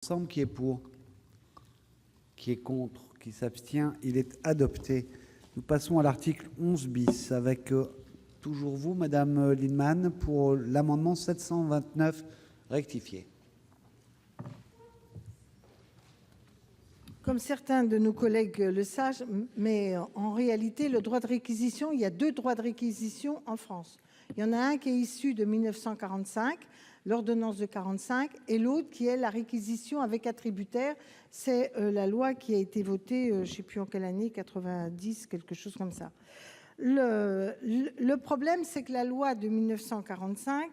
Ensemble, qui est pour, qui est contre, qui s'abstient, il est adopté. Nous passons à l'article 11 bis avec toujours vous, Madame Lienemann, pour l'amendement 729 rectifié. Comme certains de nos collègues le savent, mais en réalité, le droit de réquisition, il y a deux droits de réquisition en France. Il y en a un qui est issu de 1945, l'ordonnance de 45, et l'autre qui est la réquisition avec attributaire. C'est la loi qui a été votée, je ne sais plus en quelle année, 90, quelque chose comme ça. Le problème, c'est que la loi de 1945,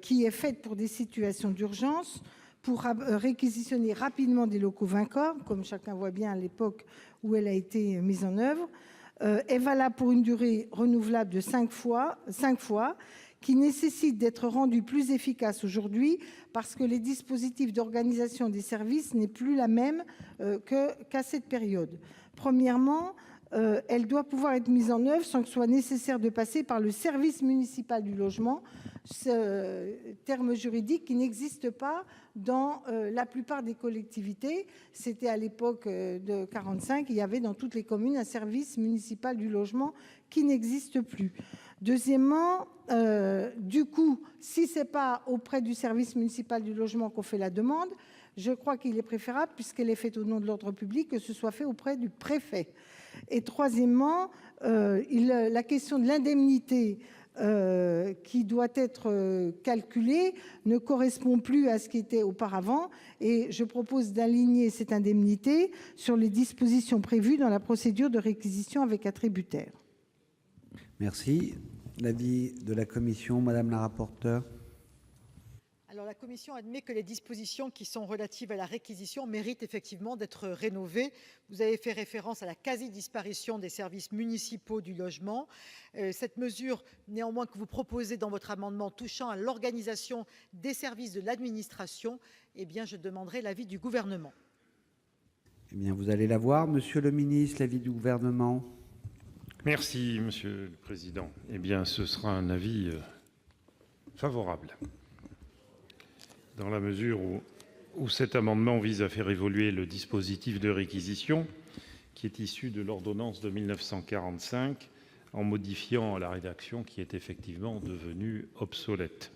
qui est faite pour des situations d'urgence, pour réquisitionner rapidement des locaux vacants, comme chacun voit bien à l'époque où elle a été mise en œuvre, est valable pour une durée renouvelable de 5 fois, qui nécessite d'être rendue plus efficace aujourd'hui parce que les dispositifs d'organisation des services n'est plus la même qu'à cette période. Premièrement, elle doit pouvoir être mise en œuvre sans que soit nécessaire de passer par le service municipal du logement, ce terme juridique qui n'existe pas dans la plupart des collectivités. C'était à l'époque de 45, il y avait dans toutes les communes un service municipal du logement qui n'existe plus. Deuxièmement, du coup, si ce n'est pas auprès du service municipal du logement qu'on fait la demande, je crois qu'il est préférable, puisqu'elle est faite au nom de l'ordre public, que ce soit fait auprès du préfet. Et troisièmement, la question de l'indemnité qui doit être calculée ne correspond plus à ce qui était auparavant, et je propose d'aligner cette indemnité sur les dispositions prévues dans la procédure de réquisition avec attributaire. Merci. L'avis de la commission, Madame la rapporteure. Alors, la Commission admet que les dispositions qui sont relatives à la réquisition méritent effectivement d'être rénovées. Vous avez fait référence à la quasi-disparition des services municipaux du logement. Cette mesure, néanmoins, que vous proposez dans votre amendement touchant à l'organisation des services de l'administration, eh bien, je demanderai l'avis du Gouvernement. Eh bien, vous allez la voir, Monsieur le ministre, l'avis du Gouvernement. Merci, Monsieur le Président. Eh bien, ce sera un avis favorable, dans la mesure où cet amendement vise à faire évoluer le dispositif de réquisition qui est issu de l'ordonnance de 1945 en modifiant la rédaction qui est effectivement devenue obsolète.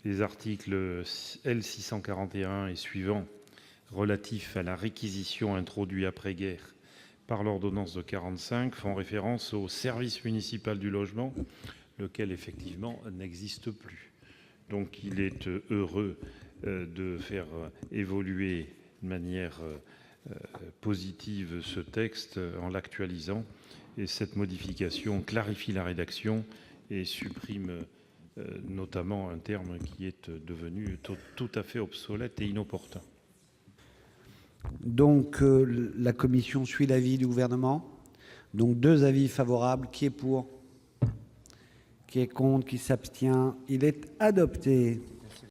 Les articles L641 et suivants relatifs à la réquisition introduits après-guerre par l'ordonnance de 1945 font référence au service municipal du logement, lequel effectivement n'existe plus. Donc il est heureux de faire évoluer de manière positive ce texte en l'actualisant. Et cette modification clarifie la rédaction et supprime notamment un terme qui est devenu tout à fait obsolète et inopportun. Donc, la commission suit l'avis du Gouvernement. Donc, deux avis favorables. Qui est pour ? Qui est contre ? Qui s'abstient ? Il est adopté.